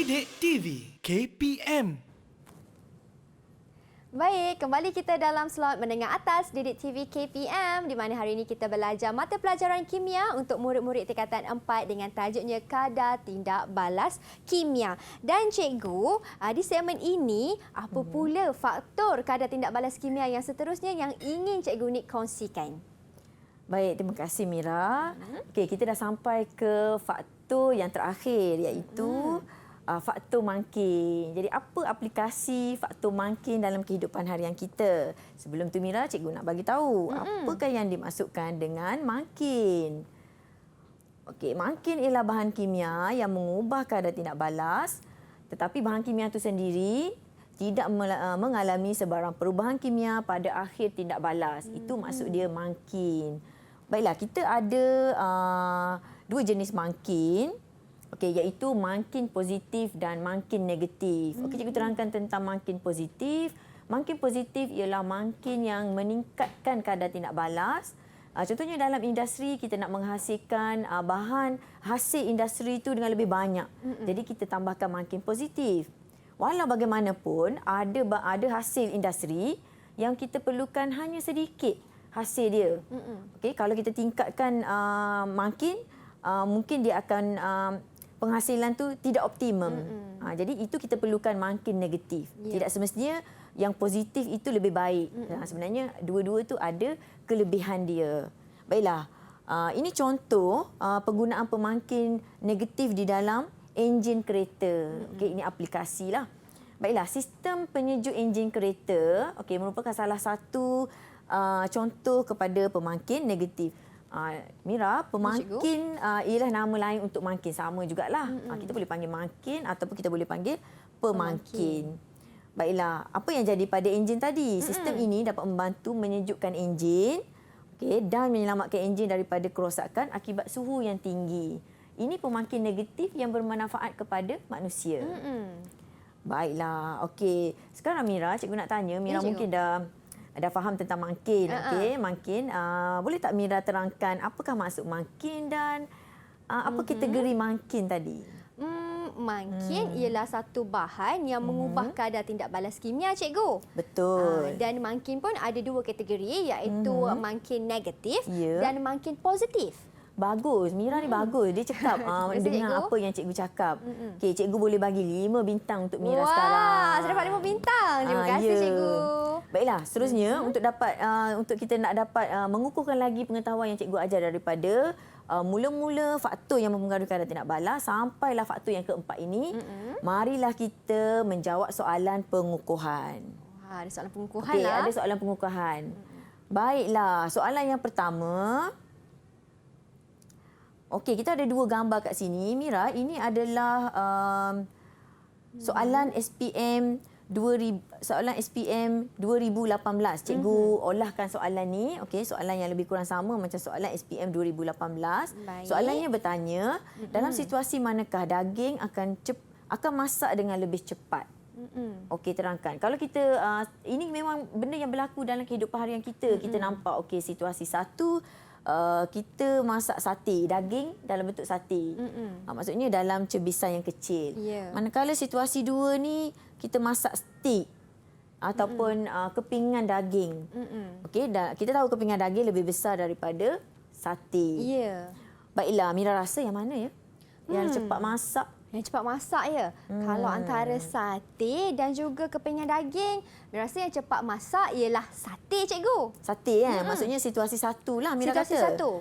Didik TV KPM. Baik, kembali kita dalam slot menengah atas Didik TV KPM di mana hari ini kita belajar mata pelajaran kimia untuk murid-murid tingkatan 4 dengan tajuknya kadar tindak balas kimia. Dan cikgu, di segmen ini apa pula faktor kadar tindak balas kimia yang seterusnya yang ingin cikgu ni kongsikan? Baik, terima kasih Mira. Okey, kita dah sampai ke faktor yang terakhir iaitu faktor makin. Jadi apa aplikasi faktor makin dalam kehidupan harian kita? Sebelum tu Mira, cikgu nak bagi tahu apakah yang dimaksudkan dengan makin. Okey, makin ialah bahan kimia yang mengubah kadar tindak balas, tetapi bahan kimia itu sendiri tidak mengalami sebarang perubahan kimia pada akhir tindak balas. Itu maksud dia makin. Baiklah, kita ada dua jenis makin. Okey, iaitu makin positif dan makin negatif. Okey, cikgu terangkan tentang makin positif. Makin positif ialah makin yang meningkatkan kadar tindak balas. Contohnya dalam industri kita nak menghasilkan bahan hasil industri itu dengan lebih banyak. Jadi kita tambahkan makin positif. Walau bagaimanapun ada hasil industri yang kita perlukan hanya sedikit hasil dia. Okey, kalau kita tingkatkan makin mungkin dia akan penghasilan tu tidak optimum. Jadi itu kita perlukan makin negatif. Tidak semestinya yang positif itu lebih baik. Sebenarnya dua-dua tu ada kelebihan dia. Baiklah, ini contoh penggunaan pemakin negatif di dalam enjin kereta. Okey, ini aplikasi lah. Baiklah, sistem penyejuk enjin kereta merupakan salah satu contoh kepada pemakin negatif. Mira, pemakin ialah nama lain untuk makin, sama jugalah. Kita boleh panggil makin ataupun kita boleh panggil pemakin. Baiklah, apa yang jadi pada enjin tadi? Sistem ini dapat membantu menyejukkan enjin dan menyelamatkan enjin daripada kerosakan akibat suhu yang tinggi. Ini pemakin negatif yang bermanfaat kepada manusia. Baiklah, okey. Sekarang Mira, cikgu nak tanya, Mira mungkin dah faham tentang makin. Okey, makin. Boleh tak Mira terangkan apakah maksud makin dan apa kategori makin tadi? Makin ialah satu bahan yang mengubah kadar tindak balas kimia, cikgu. Betul. Dan makin pun ada dua kategori iaitu makin negatif dan makin positif. Bagus. Mira ni bagus. Dia cakap dengar apa yang cikgu cakap. Okey, cikgu boleh bagi 5 bintang untuk Mira sekarang. Wah, saya dapat 5 bintang. Terima kasih cikgu. Baiklah, seterusnya untuk kita nak dapat mengukuhkan lagi pengetahuan yang cikgu ajar daripada mula-mula faktor yang mempengaruhi kadar tindak balas sampailah faktor yang keempat ini. Marilah kita menjawab soalan pengukuhan. Wah, ada soalan pengukuhan lah. lah. Ada soalan pengukuhan. Baiklah, soalan yang pertama. Okey, kita ada dua gambar kat sini. Mira, ini adalah soalan SPM 2018. Cikgu olahkan soalan ni. Okey, soalan yang lebih kurang sama macam soalan SPM 2018. Baik. Soalannya bertanya, dalam situasi manakah daging akan masak dengan lebih cepat? Okey, terangkan. Kalau kita ini memang benda yang berlaku dalam kehidupan harian kita. Kita nampak situasi satu, kita masak sate, daging dalam bentuk sate. Maksudnya dalam cebisan yang kecil. Manakala situasi dua ni, kita masak steak ataupun kepingan daging. Okey, kita tahu kepingan daging lebih besar daripada sate. Baiklah, Mira rasa yang mana ya? Yang cepat masak? Yang cepat masak ya. Kalau antara sate dan juga kepingan daging, Mira rasa yang cepat masak ialah sate, cikgu. Sate kan? Maksudnya situasi satu lah Mira situasi kata. Satu.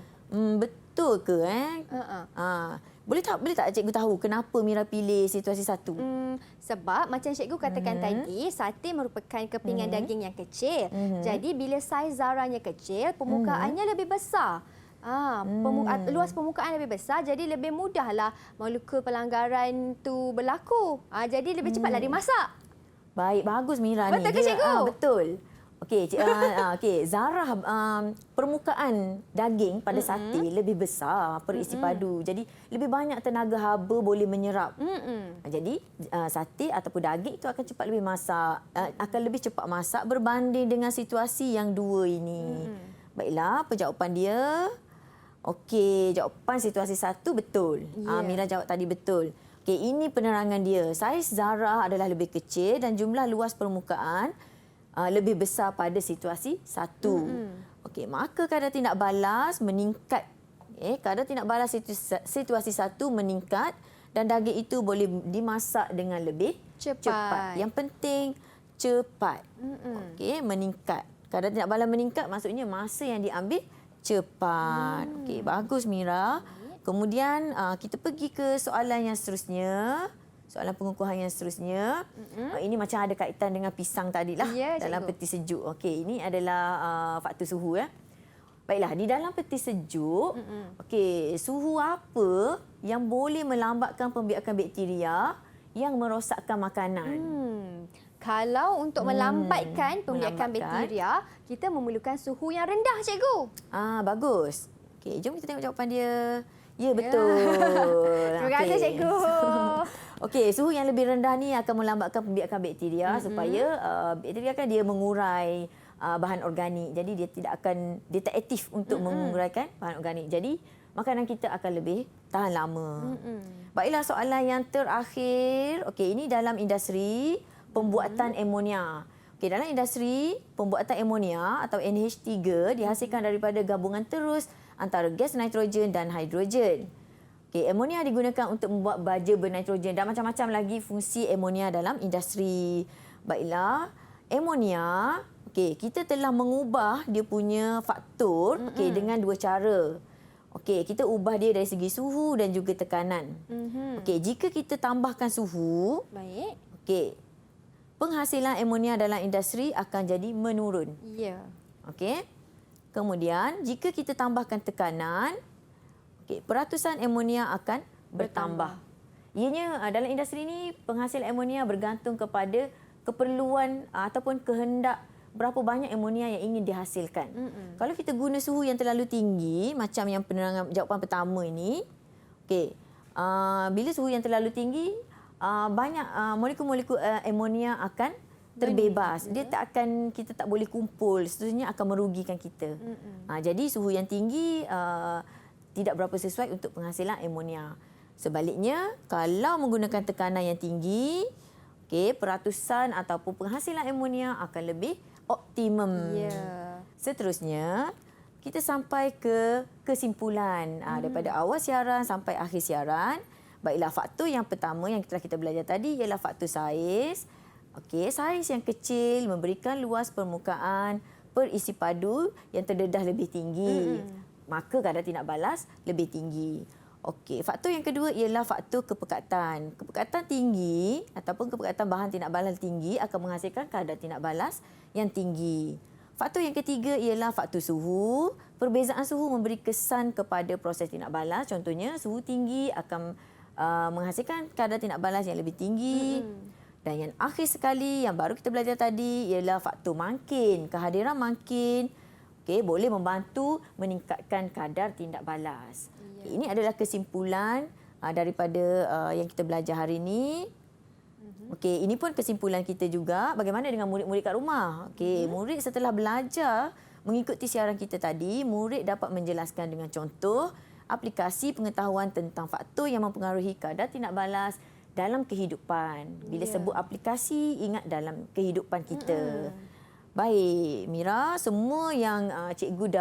Betul ke Boleh tak cikgu tahu kenapa Mira pilih situasi satu? Sebab macam cikgu katakan tadi, sate merupakan kepingan daging yang kecil. Jadi bila saiz zarahnya kecil, permukaannya lebih besar. Luas permukaan lebih besar, jadi lebih mudahlah molekul pelanggaran tu berlaku. Jadi lebih cepatlah dimasak. Baik, bagus Mira ni. Betul ke cikgu? Betul. Okey, zarah permukaan daging pada sate lebih besar perisi padu. Jadi lebih banyak tenaga haba boleh menyerap. Jadi sate ataupun daging itu akan cepat lebih masak, akan lebih cepat masak berbanding dengan situasi yang dua ini. Baiklah, penjawapan dia. Okey, jawapan situasi satu betul. Mira jawab tadi betul. Okey, ini penerangan dia. Saiz zarah adalah lebih kecil dan jumlah luas permukaan lebih besar pada situasi 1. Okey, maka kadar tindak balas meningkat. Kadar tindak balas situasi 1 meningkat dan daging itu boleh dimasak dengan lebih cepat. Yang penting cepat. Okey, meningkat. Kadar tindak balas meningkat maksudnya masa yang diambil cepat. Okey, bagus Mira. Kemudian kita pergi ke soalan yang seterusnya. Soalan pengukuhan yang seterusnya. Ini macam ada kaitan dengan pisang tadilah dalam peti sejuk. Okey, ini adalah faktor suhu ya. Baiklah, di dalam peti sejuk, okey, suhu apa yang boleh melambatkan pembiakan bakteria yang merosakkan makanan? Kalau untuk melambatkan pembiakan bakteria, kita memerlukan suhu yang rendah, cikgu. Bagus. Okey, jom kita tengok jawapan dia. Ya, betul. Terima kasih, cikgu. Okey, suhu yang lebih rendah ni akan melambatkan pembiakan bakteria supaya bakteria kan dia mengurai bahan organik. Jadi dia tak aktif untuk menguraikan bahan organik. Jadi makanan kita akan lebih tahan lama. Baiklah, soalan yang terakhir. Okey, ini dalam industri pembuatan amonia. Okey, dalam industri pembuatan amonia atau NH3 dihasilkan daripada gabungan terus antara gas nitrogen dan hidrogen. Okey, amonia digunakan untuk membuat baja bernitrogen dan macam-macam lagi fungsi amonia dalam industri. Baiklah, amonia, okey, kita telah mengubah dia punya faktor dengan 2 cara. Okey, kita ubah dia dari segi suhu dan juga tekanan. Okey, jika kita tambahkan suhu, Baik. okey, penghasilan amonia dalam industri akan jadi menurun. Ya. Okey. Kemudian, jika kita tambahkan tekanan, peratusan amonia akan bertambah. Ianya dalam industri ini penghasil amonia bergantung kepada keperluan ataupun kehendak berapa banyak amonia yang ingin dihasilkan. Kalau kita guna suhu yang terlalu tinggi, macam yang penerangan jawapan pertama ini, bila suhu yang terlalu tinggi, banyak molekul-molekul amonia akan terbebas. Dia kita tak boleh kumpul. Seterusnya akan merugikan kita. Jadi suhu yang tinggi tidak berapa sesuai untuk penghasilan amonia. Sebaliknya, kalau menggunakan tekanan yang tinggi, peratusan ataupun penghasilan amonia akan lebih optimum. Seterusnya, kita sampai ke kesimpulan daripada awal siaran sampai akhir siaran. Baiklah, faktor yang pertama yang telah kita belajar tadi ialah faktor saiz. Saiz yang kecil memberikan luas permukaan perisi padu yang terdedah lebih tinggi. Maka kadar tindak balas lebih tinggi. Faktor yang kedua ialah faktor kepekatan. Kepekatan tinggi ataupun kepekatan bahan tindak balas tinggi akan menghasilkan kadar tindak balas yang tinggi. Faktor yang ketiga ialah faktor suhu. Perbezaan suhu memberi kesan kepada proses tindak balas. Contohnya, suhu tinggi akan menghasilkan kadar tindak balas yang lebih tinggi. Dan yang akhir sekali yang baru kita belajar tadi ialah faktor mangkin. Kehadiran mangkin boleh membantu meningkatkan kadar tindak balas. Ini adalah kesimpulan daripada yang kita belajar hari ini. Ini pun kesimpulan kita juga. Bagaimana dengan murid-murid kat rumah? Murid setelah belajar mengikuti siaran kita tadi, murid dapat menjelaskan dengan contoh aplikasi pengetahuan tentang faktor yang mempengaruhi kadar tindak balas dalam kehidupan. Bila sebut aplikasi, ingat dalam kehidupan kita. Baik, Mira, semua yang cikgu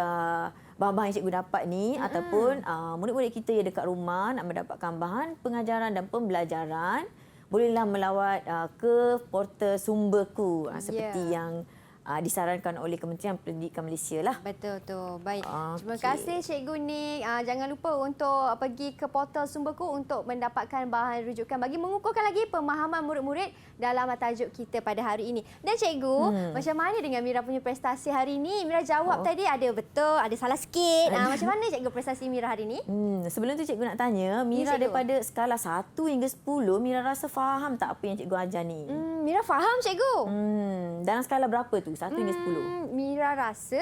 bahan-bahan yang cikgu dapat ni ataupun murid-murid kita yang dekat rumah nak mendapatkan bahan pengajaran dan pembelajaran, bolehlah melawat ke portal Sumberku seperti yang disarankan oleh Kementerian Pendidikan Malaysia lah. Betul tu. Baik. Terima kasih Cikgu Nik. Jangan lupa untuk pergi ke portal Sumberku untuk mendapatkan bahan rujukan bagi mengukuhkan lagi pemahaman murid-murid dalam tajuk kita pada hari ini. Dan Cikgu, macam mana dengan Mira punya prestasi hari ini? Mira jawab tadi ada betul, ada salah sikit. Macam mana Cikgu prestasi Mira hari ini? Sebelum tu Cikgu nak tanya, Mira daripada skala 1 hingga 10, Mira rasa faham tak apa yang Cikgu ajar ni? Mira faham Cikgu. Dalam skala berapa tu? 1 hingga 10. Mira rasa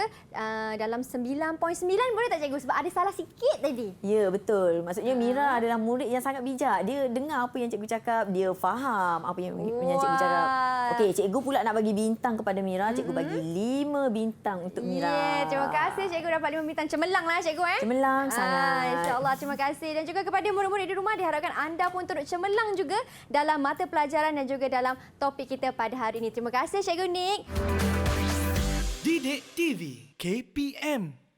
dalam 9.9 boleh tak cikgu? Sebab ada salah sikit tadi. Ya, betul. Maksudnya Mira adalah murid yang sangat bijak. Dia dengar apa yang cikgu cakap, dia faham apa yang cikgu cakap. Okey, cikgu pula nak bagi bintang kepada Mira. Cikgu bagi 5 bintang untuk Mira. Yeah, terima kasih cikgu dapat 5 bintang. Cemerlang lah cikgu Cemerlang sangat. InsyaAllah, terima kasih. Dan juga kepada murid-murid di rumah, diharapkan anda pun turut cemerlang juga dalam mata pelajaran dan juga dalam topik kita pada hari ini. Terima kasih cikgu Nick. Didik TV KPM